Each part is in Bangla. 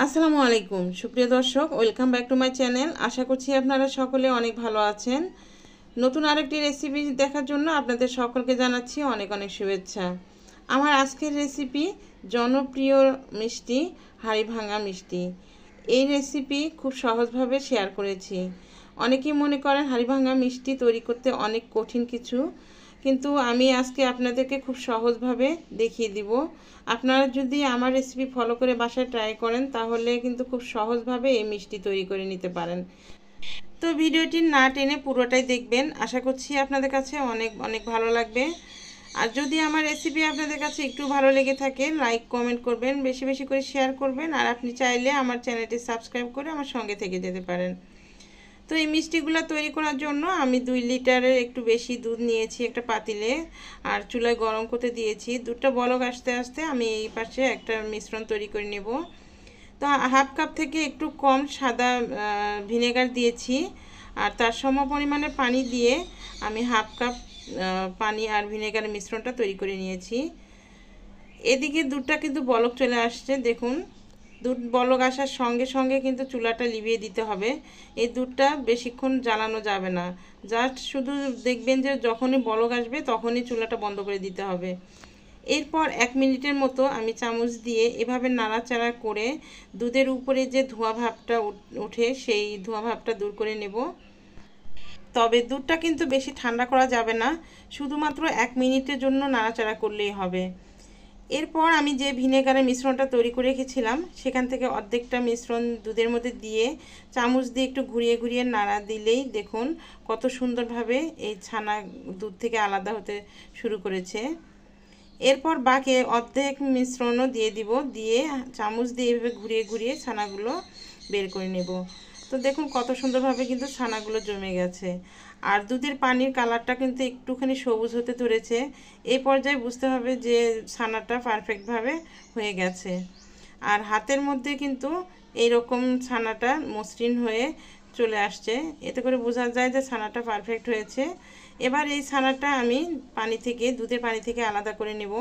আসসালামু আলাইকুম সুপ্রিয় দর্শক, welcome back to my channel. আশা করছি আপনারা সকলে অনেক ভালো আছেন। নতুন আরেকটি রেসিপি দেখার জন্য আপনাদের সকলকে জানাচ্ছি অনেক অনেক শুভেচ্ছা। আমার আজকের রেসিপি জনপ্রিয় মিষ্টি হাড়ি ভাঙা মিষ্টি। এই রেসিপি খুব সহজভাবে শেয়ার করেছি। অনেকেই মনে করেন হাড়ি ভাঙা মিষ্টি তৈরি করতে অনেক কঠিন কিছু, কিন্তু আমি আজকে আপনাদেরকে খুব সহজভাবে দেখিয়ে দিব। আপনারা যদি আমার রেসিপি ফলো করে বাসায় ট্রাই করেন তাহলে কিন্তু খুব সহজভাবে এই মিষ্টি তৈরি করে নিতে পারেন। তো ভিডিওটি না টেনে পুরোটাই দেখবেন, আশা করছি আপনাদের কাছে অনেক অনেক ভালো লাগবে। আর যদি আমার রেসিপি আপনাদের কাছে একটু ভালো লেগে থাকে লাইক কমেন্ট করবেন, বেশি বেশি করে শেয়ার করবেন। আর আপনি চাইলে আমার চ্যানেলটি সাবস্ক্রাইব করে আমার সঙ্গে থেকে যেতে পারেন। তো এই মিষ্টিগুলো তৈরি করার জন্য আমি 2 লিটারের একটু বেশি দুধ নিয়েছি একটা পাতিলে, আর চুলায় গরম করতে দিয়েছি। দুধটা বলক আসতে আসতে আমি এই পাশে একটা মিশ্রণ তৈরি করে নেব। তো হাফ কাপ থেকে একটু কম সাদা ভিনেগার দিয়েছি, আর তার সম পরিমাণে পানি দিয়ে আমি হাফ কাপ পানি আর ভিনেগারের মিশ্রণটা তৈরি করে নিয়েছি। এদিকে দুধটা কিন্তু বলক চলে আসছে, দেখুন। দুধ বলক আসার সঙ্গে সঙ্গে কিন্তু চুলাটা লিভিয়ে দিতে হবে। এই দুধটা বেশিক্ষণ জ্বালানো যাবে না, জাস্ট শুধু দেখবেন যে যখনই বলক আসবে তখনই চুলাটা বন্ধ করে দিতে হবে। এরপর 1 মিনিটের মতো আমি চামচ দিয়ে এভাবে নাড়াচাড়া করে দুধের উপরে যে ধোঁয়া ভাবটা ওঠে সেই ধোঁয়া ভাবটা দূর করে নেব। তবে দুধটা কিন্তু বেশি ঠান্ডা করা যাবে না, শুধুমাত্র 1 মিনিটের জন্য নাড়াচাড়া করলেই হবে। এরপর আমি যে ভিনেগারের মিশ্রণটা তৈরি করে রেখেছিলাম সেখান থেকে অর্ধেকটা মিশ্রণ দুধের মধ্যে দিয়ে চামচ দিয়ে একটু ঘুরিয়ে ঘুরিয়ে নাড়া দিলেই দেখুন কত সুন্দরভাবে এই ছানা দুধ থেকে আলাদা হতে শুরু করেছে। এরপর বাকি অর্ধেক মিশ্রণও দিয়ে দিব, দিয়ে চামচ দিয়ে এভাবে ঘুরিয়ে ঘুরিয়ে ছানাগুলো বের করে নেব। তো দেখুন কত সুন্দরভাবে কিন্তু ছানাগুলো জমে গেছে, আর দুধের পানির কালারটা কিন্তু একটুখানি সবুজ হতে ধরেছে। এই পর্যায়ে বুঝতে হবে যে ছানাটা পারফেক্টভাবে হয়ে গেছে। আর হাতের মধ্যে কিন্তু এইরকম ছানাটা মসৃণ হয়ে চলে আসছে, এতে করে বোঝা যায় যে ছানাটা পারফেক্ট হয়েছে। এবার এই ছানাটা আমি দুধের পানি থেকে আলাদা করে নেব।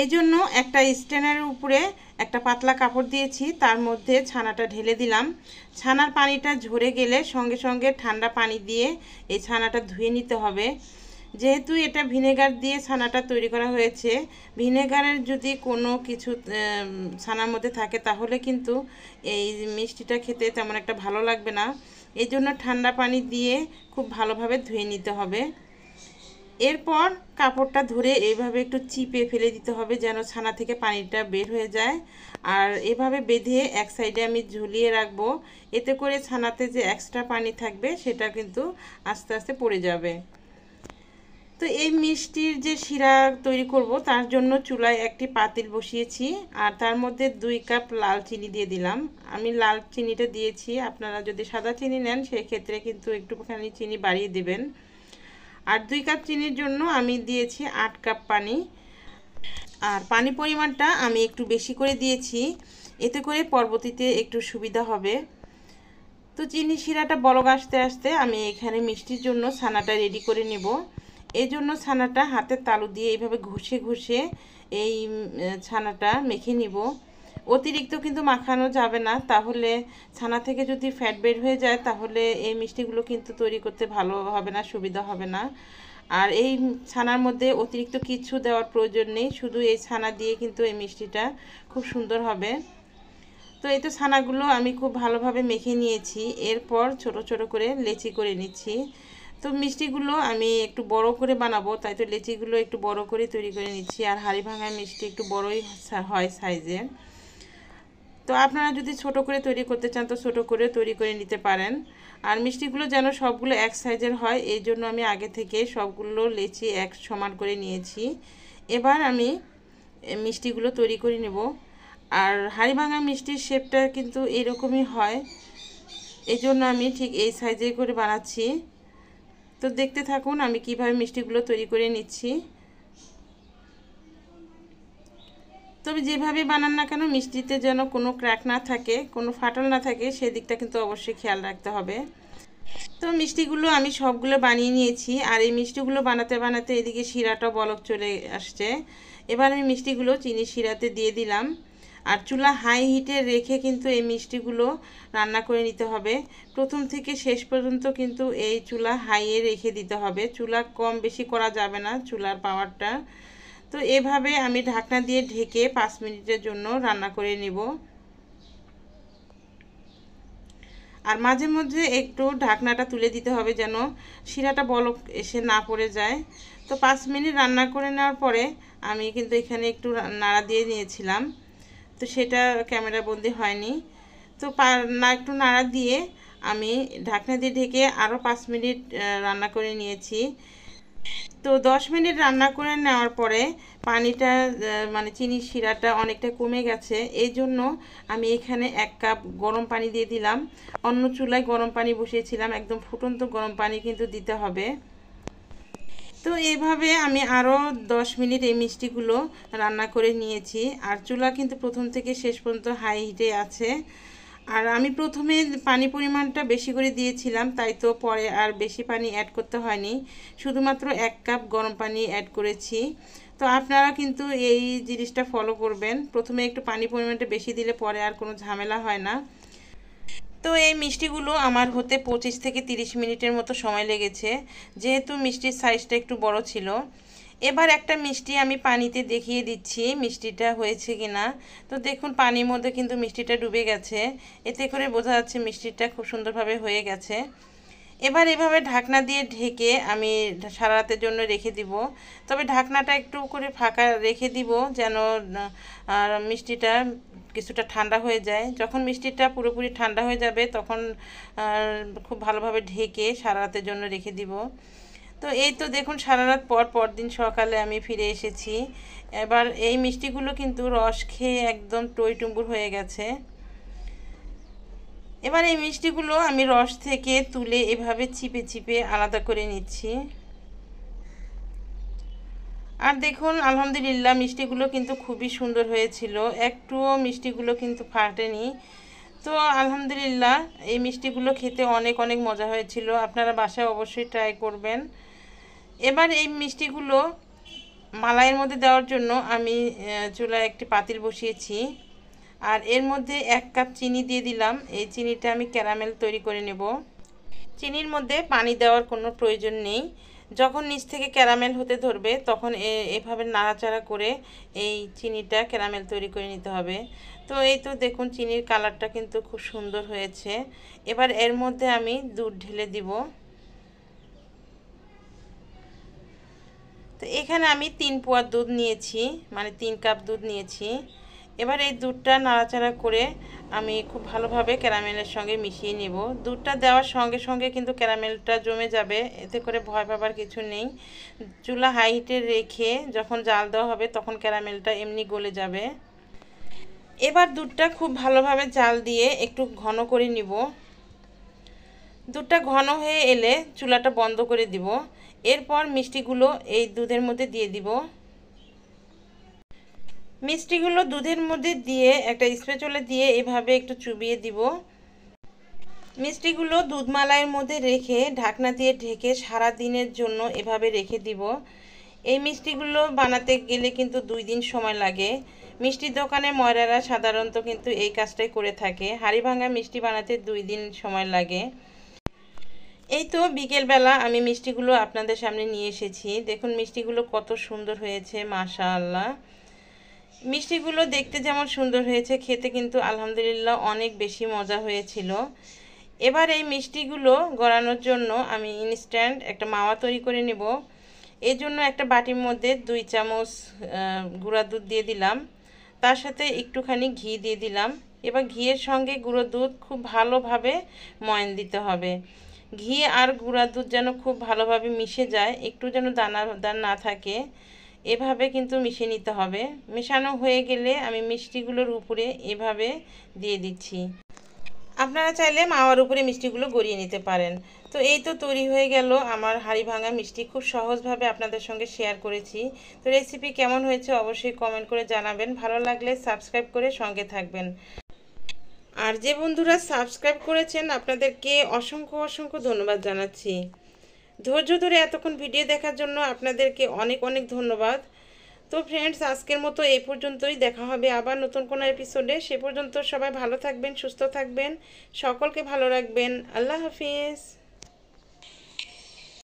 এজন্য একটা স্ট্যান্ডের উপরে একটা পাতলা কাপড় দিয়েছি, তার মধ্যে ছানাটা ঢেলে দিলাম। ছানার পানিটা ঝরে গেলে সঙ্গে সঙ্গে ঠান্ডা পানি দিয়ে এই ছানাটা ধুয়ে নিতে হবে। যেহেতু এটা ভিনেগার দিয়ে ছানাটা তৈরি করা হয়েছে, ভিনেগারের যদি কোনো কিছু ছানার মধ্যে থাকে তাহলে কিন্তু এই মিষ্টিটা খেতে তেমন একটা ভালো লাগবে না। এই জন্য ঠান্ডা পানি দিয়ে খুব ভালোভাবে ধুয়ে নিতে হবে। এরপর কাপড়টা ধরে এইভাবে একটু চিপে ফেলে দিতে হবে যেন ছানা থেকে পানিটা বের হয়ে যায়। আর এভাবে বেঁধে এক সাইডে আমি ঝুলিয়ে রাখবো, এতে করে ছানাতে যে এক্সট্রা পানি থাকবে সেটা কিন্তু আস্তে আস্তে পড়ে যাবে। তো এই মিষ্টির যে শিরা তৈরি করব তার জন্য চুলায় একটি পাতিল বসিয়েছি, আর তার মধ্যে 2 কাপ লাল চিনি দিয়ে দিলাম। আমি লাল চিনিটা দিয়েছি, আপনারা যদি সাদা চিনি নেন সেই ক্ষেত্রে কিন্তু একটুখানি চিনি বাড়িয়ে দেবেন। আর 2 কাপ চিনির জন্য আমি দিয়েছি 8 কাপ পানি, আর পানি পরিমাণটা আমি একটু বেশি করে দিয়েছি, এতে করে পরবর্তীতে একটু সুবিধা হবে। তো চিনি শিরাটা বলক আসতে আসতে আমি এখানে মিষ্টির জন্য ছানাটা রেডি করে নেব। এই জন্য ছানাটা হাতের তালু দিয়ে এইভাবে ঘষে ঘষে এই ছানাটা মেখে নিব। অতিরিক্ত কিন্তু মাখানো যাবে না, তাহলে ছানা থেকে যদি ফ্যাট বের হয়ে যায় তাহলে এই মিষ্টিগুলো কিন্তু তৈরি করতে ভালো হবে না, সুবিধা হবে না। আর এই ছানার মধ্যে অতিরিক্ত কিছু দেওয়ার প্রয়োজন নেই, শুধু এই ছানা দিয়ে কিন্তু এই মিষ্টিটা খুব সুন্দর হবে। তো এই তো ছানাগুলো আমি খুব ভালোভাবে মেখে নিয়েছি। এরপর ছোট ছোট করে লেচি করে নিচ্ছি। তো মিষ্টিগুলো আমি একটু বড় করে বানাবো, তাই তো লেচিগুলো একটু বড় করে তৈরি করে নিচ্ছি। আর হাড়ি ভাঙা মিষ্টি একটু বড়ই হয় সাইজে। তো আপনারা যদি ছোট করে তৈরি করতে চান তো ছোট করে তৈরি করে নিতে পারেন। আর মিষ্টিগুলো যেন সবগুলো এক সাইজের হয় এই জন্য আমি আগে থেকে সবগুলো লেচি এক সমান করে নিয়েছি। এবার আমি মিষ্টিগুলো তৈরি করে নেব। আর হাড়ি ভাঙা মিষ্টির শেপটা কিন্তু এরকমই হয়, এই জন্য আমি ঠিক এই সাইজে করে বানাচ্ছি। তো দেখতে থাকুন আমি কিভাবে মিষ্টিগুলো তৈরি করে নিচ্ছি। তবে যেভাবে বানান না কেন মিষ্টিতে যেন কোনো ক্র্যাক না থাকে, কোনো ফাটল না থাকে, সেদিকটা কিন্তু অবশ্যই খেয়াল রাখতে হবে। তো মিষ্টিগুলো আমি সবগুলো বানিয়ে নিয়েছি, আর এই মিষ্টিগুলো বানাতে বানাতে এদিকে শিরাটা বলক চলে আসছে। এবার আমি মিষ্টিগুলো চিনি শিরাতে দিয়ে দিলাম। আর চুলা হাই হিটে রেখে কিন্তু এই মিষ্টিগুলো রান্না করে নিতে হবে। প্রথম থেকে শেষ পর্যন্ত কিন্তু এই চুলা হাইয়ে রেখে দিতে হবে, চুলা কম বেশি করা যাবে না চুলার পাওয়ারটা। তো এভাবে আমি ঢাকনা দিয়ে ঢেকে 5 মিনিটের জন্য রান্না করে নিব। আর মাঝে মধ্যে একটু ঢাকনাটা তুলে দিতে হবে যেন শিরাটা বলক এসে না পড়ে যায়। তো 5 মিনিট রান্না করে নেওয়ার পরে আমি কিন্তু এখানে একটু নাড়া দিয়ে নিয়েছিলাম, তো সেটা ক্যামেরা বন্দি হয়নি। তো একটু নাড়া দিয়ে আমি ঢাকনা দিয়ে ঢেকে আরও 5 মিনিট রান্না করে নিয়েছি। তো 10 মিনিট রান্না করে নেওয়ার পরে পানিটা মানে চিনির শিরাটা অনেকটা কমে গেছে, এই জন্য আমি এখানে 1 কাপ গরম পানি দিয়ে দিলাম। অন্য চুলায় গরম পানি বসিয়েছিলাম, একদম ফুটন্ত গরম পানি কিন্তু দিতে হবে। তো এইভাবে আমি আরও 10 মিনিট এই মিষ্টিগুলো রান্না করে নিয়েছি। আর চুলা কিন্তু প্রথম থেকে শেষ পর্যন্ত হাই হিটে আছে। আর আমি প্রথমে পানি পরিমাণটা বেশি করে দিয়েছিলাম, তাই তো পরে আর বেশি পানি অ্যাড করতে হয়নি, শুধুমাত্র 1 কাপ গরম পানি অ্যাড করেছি। তো আপনারা কিন্তু এই জিনিসটা ফলো করবেন, প্রথমে একটু পানি পরিমাণটা বেশি দিলে পরে আর কোনো ঝামেলা হয় না। তো এই মিষ্টিগুলো আমার হতে 25 থেকে 30 মিনিটের মতো সময় লেগেছে, যেহেতু মিষ্টির সাইজটা একটু বড় ছিল। এবার একটা মিষ্টি আমি পানিতে দেখিয়ে দিচ্ছি মিষ্টিটা হয়েছে কিনা। তো দেখুন পানির মধ্যে কিন্তু মিষ্টিটা ডুবে গেছে, এতে করে বোঝা যাচ্ছে মিষ্টিটা খুব সুন্দরভাবে হয়ে গেছে। এবার এভাবে ঢাকনা দিয়ে ঢেকে আমি সারা রাতের জন্য রেখে দিব। তবে ঢাকনাটা একটু করে ফাঁকা রেখে দিব যেন মিষ্টিটা কিছুটা ঠান্ডা হয়ে যায়। যখন মিষ্টিটা পুরোপুরি ঠান্ডা হয়ে যাবে তখন খুব ভালোভাবে ঢেকে সারা রাতের জন্য রেখে দিব। তো এই তো দেখুন সারা রাত পরদিন সকালে আমি ফিরে এসেছি। এবার এই মিষ্টিগুলো কিন্তু রস খেয়ে একদম টইটুম্বুর হয়ে গেছে। এবার এই মিষ্টিগুলো আমি রস থেকে তুলে এভাবে চিপে চিপে আলাদা করে নিচ্ছি। আর দেখুন আলহামদুলিল্লাহ মিষ্টিগুলো কিন্তু খুবই সুন্দর হয়েছিল, একটুও মিষ্টিগুলো কিন্তু ফাটেনি। তো আলহামদুলিল্লাহ এই মিষ্টিগুলো খেতে অনেক অনেক মজা হয়েছিল, আপনারা বাসায় অবশ্যই ট্রাই করবেন। এবার এই মিষ্টিগুলো মালাইয়ের মধ্যে দেওয়ার জন্য আমি চুলায় একটি পাতিল বসিয়েছি। আর এর মধ্যে 1 কাপ চিনি দিয়ে দিলাম, এই চিনিটা আমি ক্যারামেল তৈরি করে নেব। চিনির মধ্যে পানি দেওয়ার কোনো প্রয়োজন নেই, যখন নিচ থেকে ক্যারামেল হতে ধরবে তখন এভাবে নাড়াচাড়া করে এই চিনিটা ক্যারামেল তৈরি করে নিতে হবে। তো এই তো দেখুন চিনির কালারটা কিন্তু খুব সুন্দর হয়েছে। এবার এর মধ্যে আমি দুধ ঢেলে দিব। তো এখানে আমি 3 পোয়া দুধ নিয়েছি, মানে 3 কাপ দুধ নিয়েছি। এবার এই দুধটা নাড়াচাড়া করে আমি খুব ভালোভাবে ক্যারামেলের সঙ্গে মিশিয়ে নেব। দুধটা দেওয়ার সঙ্গে সঙ্গে কিন্তু ক্যারামেলটা জমে যাবে, এতে করে ভয় পাবার কিছু নেই। চুলা হাই হিটে রেখে যখন জাল দেওয়া হবে তখন ক্যারামেলটা এমনি গলে যাবে। এবার দুধটা খুব ভালোভাবে জাল দিয়ে একটু ঘন করে নিব। দুধটা ঘন হয়ে এলে চুলাটা বন্ধ করে দিব। এরপর মিষ্টিগুলো এই দুধের মধ্যে দিয়ে দিব। মিষ্টিগুলো দুধের মধ্যে দিয়ে একটা স্প্যাচুলা দিয়ে এভাবে একটু চুবিয়ে দিব। মিষ্টিগুলো দুধমালাইয়ের মধ্যে রেখে ঢাকনা দিয়ে ঢেকে সারা দিনের জন্য এভাবে রেখে দিব। এই মিষ্টিগুলো বানাতে গেলে কিন্তু 2 দিন সময় লাগে। মিষ্টির দোকানে ময়রারা সাধারণত কিন্তু এই কাজটাই করে থাকে, হাঁড়ি ভাঙা মিষ্টি বানাতে 2 দিন সময় লাগে। এই তো বিকেলবেলা আমি মিষ্টিগুলো আপনাদের সামনে নিয়ে এসেছি, দেখুন মিষ্টিগুলো কত সুন্দর হয়েছে মাশাআল্লাহ। মিষ্টিগুলো দেখতে যেমন সুন্দর হয়েছে, খেতে কিন্তু আলহামদুলিল্লাহ অনেক বেশি মজা হয়েছিল। এবার এই মিষ্টিগুলো গড়ানোর জন্য আমি ইনস্ট্যান্ট একটা মাওয়া তৈরি করে নেব। এই জন্য একটা বাটির মধ্যে 2 চামচ গুঁড়া দুধ দিয়ে দিলাম, তার সাথে একটুখানি ঘি দিয়ে দিলাম। এবার ঘিয়ের সঙ্গে গুঁড়ো দুধ খুব ভালোভাবে ময়ান দিতে হবে। ঘি আর গুঁড়া দুধ যেন খুব ভালোভাবে মিশে যায়, একটু যেন দানা দানা না থাকে, এভাবে কিন্তু মিশিয়ে নিতে হবে। মেশানো হয়ে গেলে আমি মিষ্টিগুলোর উপরে এভাবে দিয়ে দিচ্ছি। আপনারা চাইলে মাওয়ার উপরে মিষ্টিগুলো গড়িয়ে নিতে পারেন। তো এই তো তৈরি হয়ে গেল আমার হাঁড়ি ভাঙা মিষ্টি, খুব সহজভাবে আপনাদের সঙ্গে শেয়ার করেছি। তো রেসিপি কেমন হয়েছে অবশ্যই কমেন্ট করে জানাবেন, ভালো লাগলে সাবস্ক্রাইব করে সঙ্গে থাকবেন। আর যে বন্ধুরা সাবস্ক্রাইব করেছেন আপনাদেরকে অসংখ্য অসংখ্য ধন্যবাদ জানাচ্ছি। ধৈর্য ধরে এতক্ষণ ভিডিও দেখার জন্য আপনাদেরকে অনেক অনেক ধন্যবাদ। তো ফ্রেন্ডস, আজকের মতো এই পর্যন্তই। দেখা হবে আবার নতুন কোনো এপিসোডে। সে পর্যন্ত সবাই ভালো থাকবেন, সুস্থ থাকবেন, সকলকে ভালো রাখবেন। আল্লাহ হাফিজ।